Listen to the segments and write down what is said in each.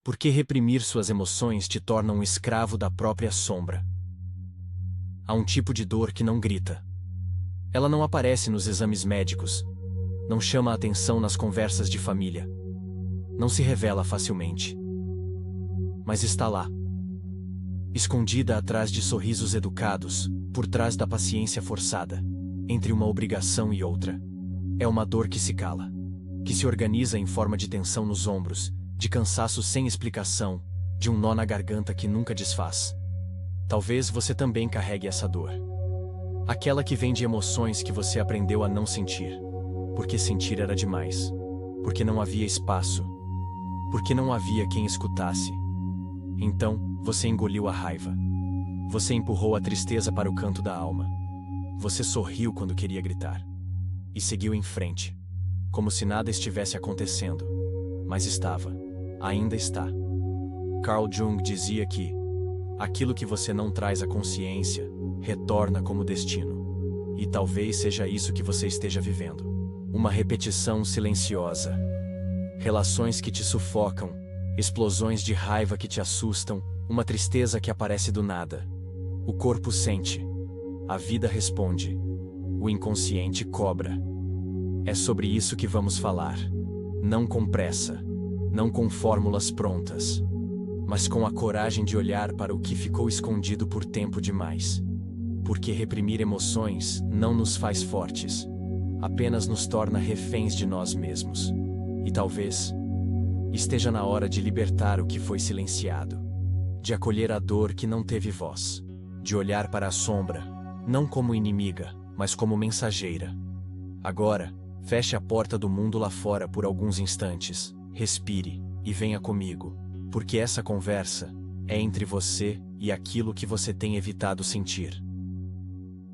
Porque reprimir suas emoções te torna um escravo da própria sombra. Há um tipo de dor que não grita. Ela não aparece nos exames médicos, não chama a atenção nas conversas de família, não se revela facilmente. Mas está lá, escondida atrás de sorrisos educados, por trás da paciência forçada, entre uma obrigação e outra. É uma dor que se cala, que se organiza em forma de tensão nos ombros, de cansaço sem explicação, de um nó na garganta que nunca desfaz. Talvez você também carregue essa dor. Aquela que vem de emoções que você aprendeu a não sentir, porque sentir era demais, porque não havia espaço, porque não havia quem escutasse. Então, você engoliu a raiva. Você empurrou a tristeza para o canto da alma. Você sorriu quando queria gritar. E seguiu em frente, como se nada estivesse acontecendo. Mas estava. Ainda está. Carl Jung dizia que aquilo que você não traz à consciência retorna como destino. E talvez seja isso que você esteja vivendo. Uma repetição silenciosa. Relações que te sufocam, explosões de raiva que te assustam, uma tristeza que aparece do nada. O corpo sente. A vida responde. O inconsciente cobra. É sobre isso que vamos falar. Não com pressa. Não com fórmulas prontas, mas com a coragem de olhar para o que ficou escondido por tempo demais. Porque reprimir emoções não nos faz fortes, apenas nos torna reféns de nós mesmos. E talvez esteja na hora de libertar o que foi silenciado, de acolher a dor que não teve voz, de olhar para a sombra, não como inimiga, mas como mensageira. Agora, feche a porta do mundo lá fora por alguns instantes. Respire e venha comigo, porque essa conversa é entre você e aquilo que você tem evitado sentir.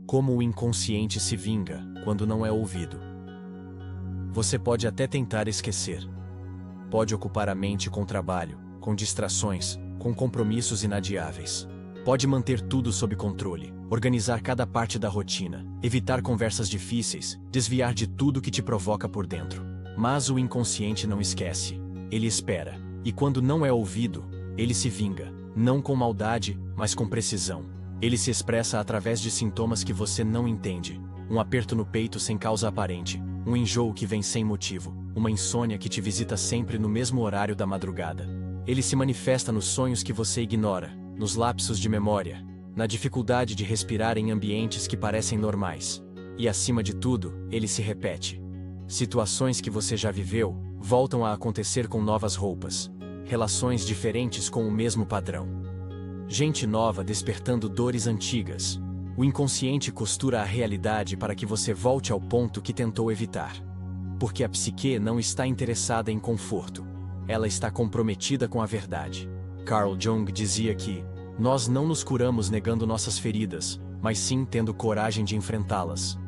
Como o inconsciente se vinga quando não é ouvido. Você pode até tentar esquecer. Pode ocupar a mente com trabalho, com distrações, com compromissos inadiáveis. Pode manter tudo sob controle, organizar cada parte da rotina, evitar conversas difíceis, desviar de tudo que te provoca por dentro. Mas o inconsciente não esquece. Ele espera. E quando não é ouvido, ele se vinga. Não com maldade, mas com precisão. Ele se expressa através de sintomas que você não entende. Um aperto no peito sem causa aparente. Um enjoo que vem sem motivo. Uma insônia que te visita sempre no mesmo horário da madrugada. Ele se manifesta nos sonhos que você ignora, nos lapsos de memória, na dificuldade de respirar em ambientes que parecem normais. E acima de tudo, ele se repete. Situações que você já viveu voltam a acontecer com novas roupas. Relações diferentes com o mesmo padrão. Gente nova despertando dores antigas. O inconsciente costura a realidade para que você volte ao ponto que tentou evitar. Porque a psique não está interessada em conforto. Ela está comprometida com a verdade. Carl Jung dizia que nós não nos curamos negando nossas feridas, mas sim tendo coragem de enfrentá-las.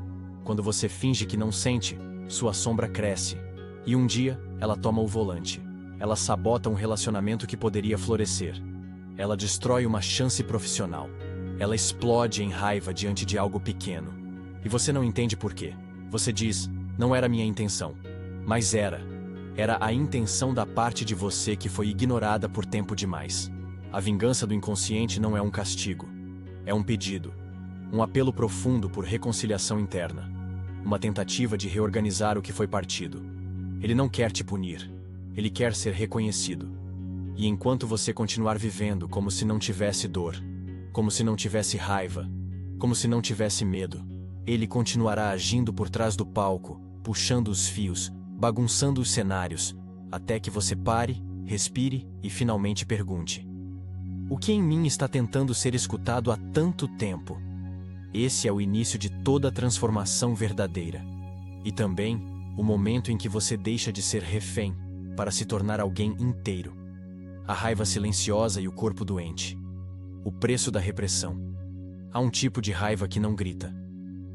Quando você finge que não sente, sua sombra cresce, e um dia, ela toma o volante. Ela sabota um relacionamento que poderia florescer. Ela destrói uma chance profissional. Ela explode em raiva diante de algo pequeno. E você não entende por quê. Você diz, não era minha intenção. Mas era. Era a intenção da parte de você que foi ignorada por tempo demais. A vingança do inconsciente não é um castigo. É um pedido. Um apelo profundo por reconciliação interna. Uma tentativa de reorganizar o que foi partido. Ele não quer te punir. Ele quer ser reconhecido. E enquanto você continuar vivendo como se não tivesse dor, como se não tivesse raiva, como se não tivesse medo, ele continuará agindo por trás do palco, puxando os fios, bagunçando os cenários, até que você pare, respire e finalmente pergunte: o que em mim está tentando ser escutado há tanto tempo? Esse é o início de toda transformação verdadeira. E também, o momento em que você deixa de ser refém, para se tornar alguém inteiro. A raiva silenciosa e o corpo doente. O preço da repressão. Há um tipo de raiva que não grita.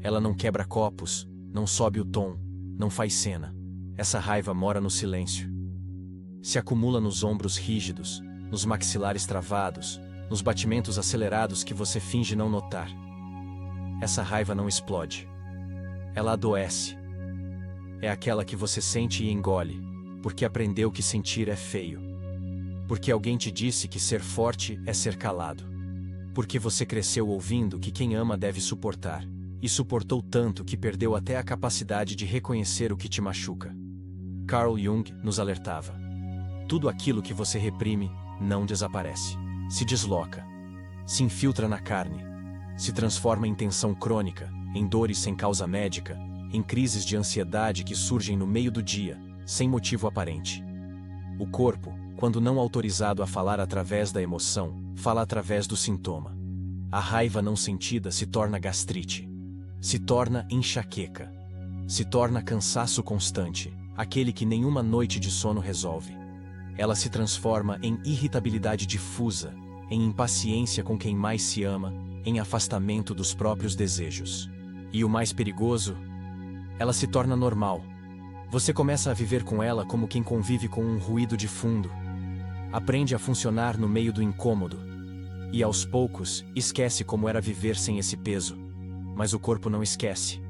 Ela não quebra copos, não sobe o tom, não faz cena. Essa raiva mora no silêncio. Se acumula nos ombros rígidos, nos maxilares travados, nos batimentos acelerados que você finge não notar. Essa raiva não explode. Ela adoece. É aquela que você sente e engole, porque aprendeu que sentir é feio. Porque alguém te disse que ser forte é ser calado. Porque você cresceu ouvindo que quem ama deve suportar, e suportou tanto que perdeu até a capacidade de reconhecer o que te machuca. Carl Jung nos alertava. Tudo aquilo que você reprime não desaparece. Se desloca. Se infiltra na carne. Se transforma em tensão crônica, em dores sem causa médica, em crises de ansiedade que surgem no meio do dia, sem motivo aparente. O corpo, quando não autorizado a falar através da emoção, fala através do sintoma. A raiva não sentida se torna gastrite. Se torna enxaqueca. Se torna cansaço constante, aquele que nenhuma noite de sono resolve. Ela se transforma em irritabilidade difusa, em impaciência com quem mais se ama, em afastamento dos próprios desejos. E o mais perigoso, ela se torna normal. Você começa a viver com ela como quem convive com um ruído de fundo. Aprende a funcionar no meio do incômodo. E aos poucos, esquece como era viver sem esse peso. Mas o corpo não esquece.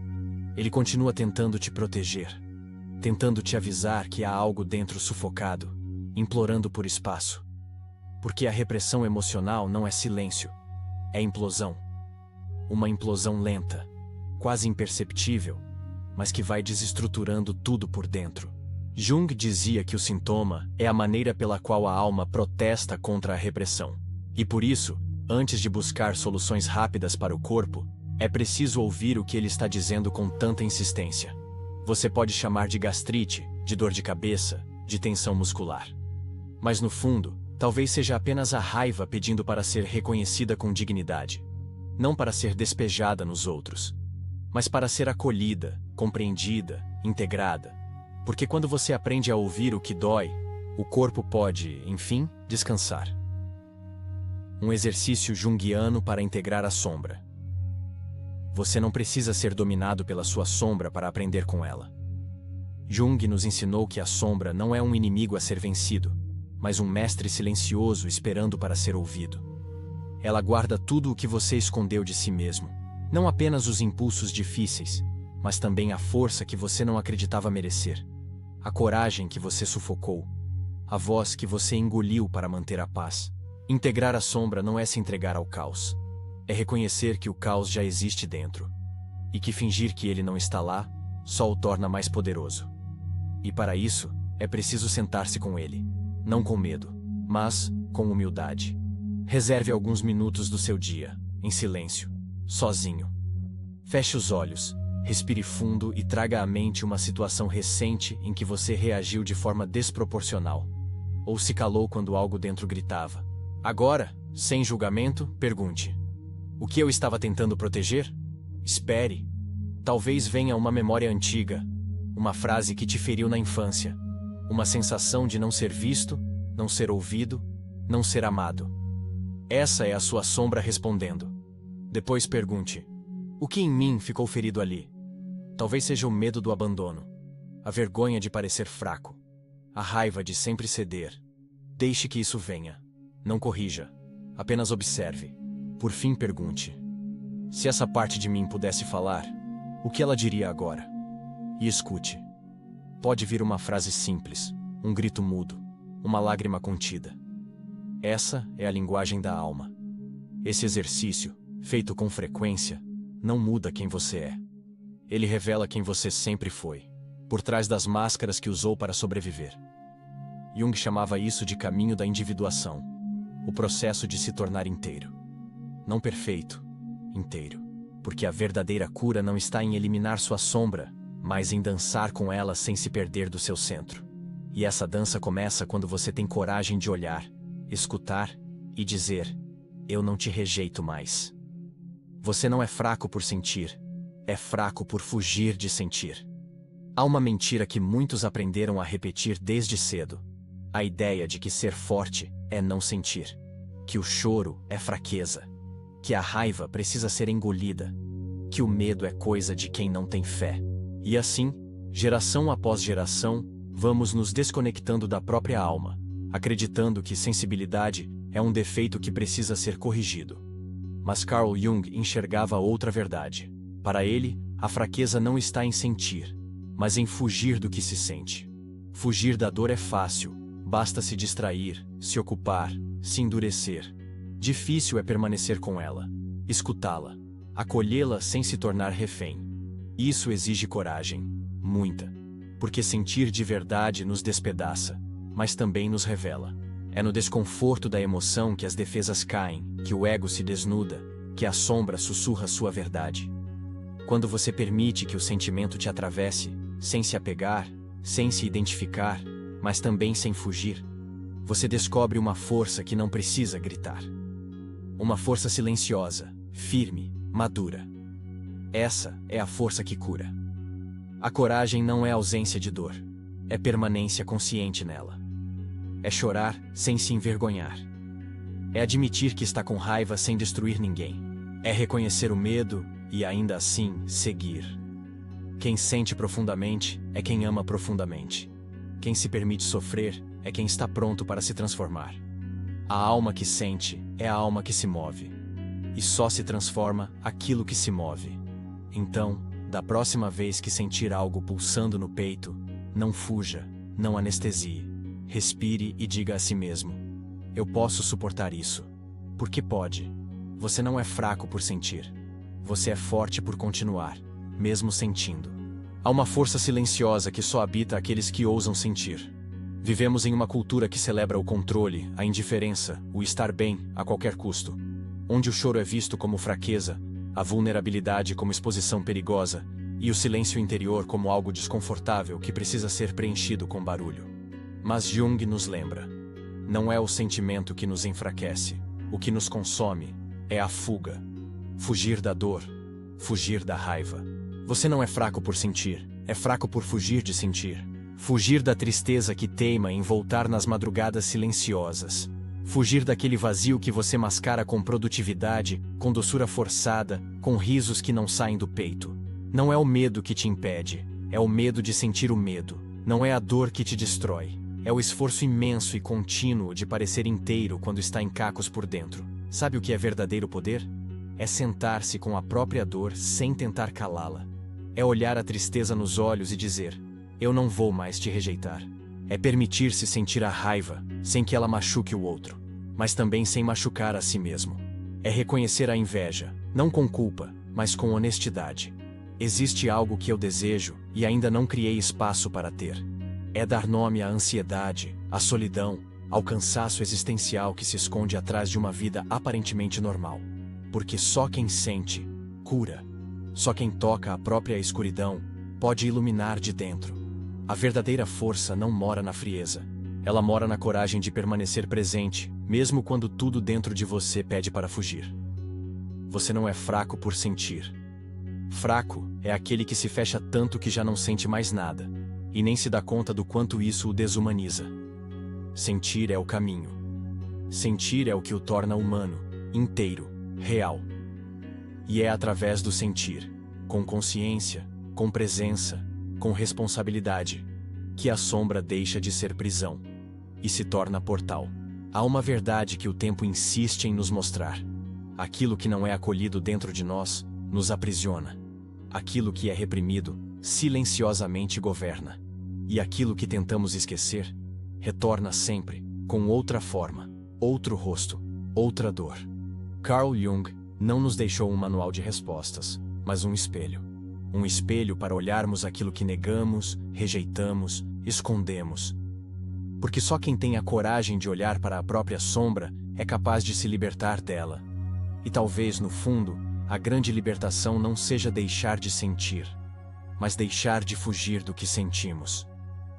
Ele continua tentando te proteger. Tentando te avisar que há algo dentro sufocado, implorando por espaço. Porque a repressão emocional não é silêncio. É implosão. Uma implosão lenta, quase imperceptível, mas que vai desestruturando tudo por dentro. Jung dizia que o sintoma é a maneira pela qual a alma protesta contra a repressão. E por isso, antes de buscar soluções rápidas para o corpo, é preciso ouvir o que ele está dizendo com tanta insistência. Você pode chamar de gastrite, de dor de cabeça, de tensão muscular. Mas no fundo, talvez seja apenas a raiva pedindo para ser reconhecida com dignidade. Não para ser despejada nos outros, mas para ser acolhida, compreendida, integrada. Porque quando você aprende a ouvir o que dói, o corpo pode, enfim, descansar. Um exercício junguiano para integrar a sombra. Você não precisa ser dominado pela sua sombra para aprender com ela. Jung nos ensinou que a sombra não é um inimigo a ser vencido, mas um mestre silencioso esperando para ser ouvido. Ela guarda tudo o que você escondeu de si mesmo, não apenas os impulsos difíceis, mas também a força que você não acreditava merecer, a coragem que você sufocou, a voz que você engoliu para manter a paz. Integrar a sombra não é se entregar ao caos. É reconhecer que o caos já existe dentro, e que fingir que ele não está lá só o torna mais poderoso. E para isso, é preciso sentar-se com ele, não com medo, mas com humildade. Reserve alguns minutos do seu dia, em silêncio, sozinho. Feche os olhos, respire fundo e traga à mente uma situação recente em que você reagiu de forma desproporcional, ou se calou quando algo dentro gritava. Agora, sem julgamento, pergunte: o que eu estava tentando proteger? Espere. Talvez venha uma memória antiga, uma frase que te feriu na infância, uma sensação de não ser visto, não ser ouvido, não ser amado. Essa é a sua sombra respondendo. Depois pergunte: o que em mim ficou ferido ali? Talvez seja o medo do abandono, a vergonha de parecer fraco, a raiva de sempre ceder. Deixe que isso venha. Não corrija, apenas observe. Por fim, pergunte: se essa parte de mim pudesse falar, o que ela diria agora? E escute. Pode vir uma frase simples, um grito mudo, uma lágrima contida. Essa é a linguagem da alma. Esse exercício, feito com frequência, não muda quem você é. Ele revela quem você sempre foi, por trás das máscaras que usou para sobreviver. Jung chamava isso de caminho da individuação, o processo de se tornar inteiro. Não perfeito, inteiro. Porque a verdadeira cura não está em eliminar sua sombra, mas em dançar com ela sem se perder do seu centro. E essa dança começa quando você tem coragem de olhar, escutar e dizer: eu não te rejeito mais. Você não é fraco por sentir, é fraco por fugir de sentir. Há uma mentira que muitos aprenderam a repetir desde cedo: a ideia de que ser forte é não sentir, que o choro é fraqueza, que a raiva precisa ser engolida, que o medo é coisa de quem não tem fé. E assim, geração após geração, vamos nos desconectando da própria alma, acreditando que sensibilidade é um defeito que precisa ser corrigido. Mas Carl Jung enxergava outra verdade. Para ele, a fraqueza não está em sentir, mas em fugir do que se sente. Fugir da dor é fácil, Basta se distrair, se ocupar, se endurecer. Difícil é permanecer com ela, escutá-la, acolhê-la sem se tornar refém. Isso exige coragem, muita. Porque sentir de verdade nos despedaça, mas também nos revela. É no desconforto da emoção que as defesas caem, que o ego se desnuda, que a sombra sussurra sua verdade. Quando você permite que o sentimento te atravesse, sem se apegar, sem se identificar, mas também sem fugir, você descobre uma força que não precisa gritar. Uma força silenciosa, firme, madura. Essa é a força que cura. A coragem não é ausência de dor, é permanência consciente nela. É chorar sem se envergonhar. É admitir que está com raiva sem destruir ninguém. É reconhecer o medo e ainda assim seguir. Quem sente profundamente é quem ama profundamente. Quem se permite sofrer é quem está pronto para se transformar. A alma que sente é a alma que se move. E só se transforma aquilo que se move. Então, da próxima vez que sentir algo pulsando no peito, não fuja, não anestesie. Respire e diga a si mesmo: eu posso suportar isso. Porque pode. Você não é fraco por sentir. Você é forte por continuar, mesmo sentindo. Há uma força silenciosa que só habita aqueles que ousam sentir. Vivemos em uma cultura que celebra o controle, a indiferença, o estar bem a qualquer custo. Onde o choro é visto como fraqueza, a vulnerabilidade como exposição perigosa e o silêncio interior como algo desconfortável que precisa ser preenchido com barulho. Mas Jung nos lembra: não é o sentimento que nos enfraquece, o que nos consome é a fuga. Fugir da dor, fugir da raiva. Você não é fraco por sentir, é fraco por fugir de sentir. Fugir da tristeza que teima em voltar nas madrugadas silenciosas. Fugir daquele vazio que você mascara com produtividade, com doçura forçada, com risos que não saem do peito. Não é o medo que te impede, é o medo de sentir o medo. Não é a dor que te destrói, é o esforço imenso e contínuo de parecer inteiro quando está em cacos por dentro. Sabe o que é verdadeiro poder? É sentar-se com a própria dor sem tentar calá-la. É olhar a tristeza nos olhos e dizer: eu não vou mais te rejeitar. É permitir-se sentir a raiva, sem que ela machuque o outro, mas também sem machucar a si mesmo. É reconhecer a inveja, não com culpa, mas com honestidade. Existe algo que eu desejo e ainda não criei espaço para ter. É dar nome à ansiedade, à solidão, ao cansaço existencial que se esconde atrás de uma vida aparentemente normal. Porque só quem sente, cura. Só quem toca a própria escuridão pode iluminar de dentro. A verdadeira força não mora na frieza. Ela mora na coragem de permanecer presente, mesmo quando tudo dentro de você pede para fugir. Você não é fraco por sentir. Fraco é aquele que se fecha tanto que já não sente mais nada, e nem se dá conta do quanto isso o desumaniza. Sentir é o caminho. Sentir é o que o torna humano, inteiro, real. E é através do sentir, com consciência, com presença, com responsabilidade, que a sombra deixa de ser prisão e se torna portal. Há uma verdade que o tempo insiste em nos mostrar. Aquilo que não é acolhido dentro de nós, nos aprisiona. Aquilo que é reprimido, silenciosamente governa. E aquilo que tentamos esquecer, retorna sempre, com outra forma, outro rosto, outra dor. Carl Jung não nos deixou um manual de respostas, mas um espelho. Um espelho para olharmos aquilo que negamos, rejeitamos, escondemos. Porque só quem tem a coragem de olhar para a própria sombra é capaz de se libertar dela. E talvez, no fundo, a grande libertação não seja deixar de sentir, mas deixar de fugir do que sentimos.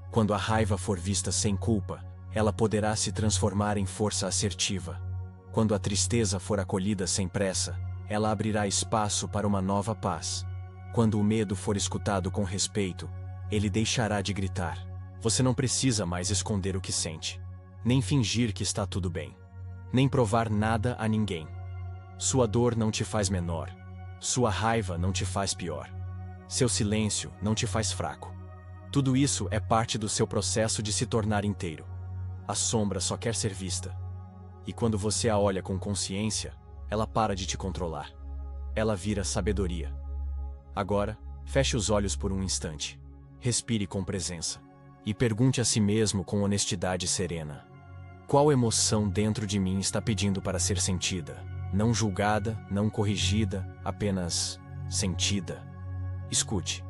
Quando a raiva for vista sem culpa, ela poderá se transformar em força assertiva. Quando a tristeza for acolhida sem pressa, ela abrirá espaço para uma nova paz. Quando o medo for escutado com respeito, ele deixará de gritar. Você não precisa mais esconder o que sente, nem fingir que está tudo bem, nem provar nada a ninguém. Sua dor não te faz menor, sua raiva não te faz pior, seu silêncio não te faz fraco. Tudo isso é parte do seu processo de se tornar inteiro. A sombra só quer ser vista. E quando você a olha com consciência, ela para de te controlar. Ela vira sabedoria. Agora, feche os olhos por um instante. Respire com presença. E pergunte a si mesmo com honestidade serena: qual emoção dentro de mim está pedindo para ser sentida? Não julgada, não corrigida, apenas sentida. Escute,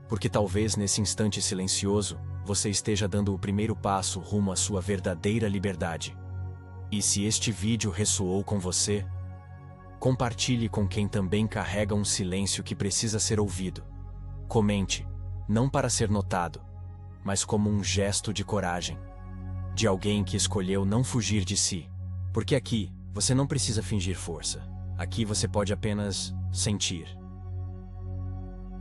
porque talvez nesse instante silencioso, você esteja dando o primeiro passo rumo à sua verdadeira liberdade. E se este vídeo ressoou com você, compartilhe com quem também carrega um silêncio que precisa ser ouvido. Comente, não para ser notado, mas como um gesto de coragem. De alguém que escolheu não fugir de si. Porque aqui, você não precisa fingir força. Aqui você pode apenas sentir.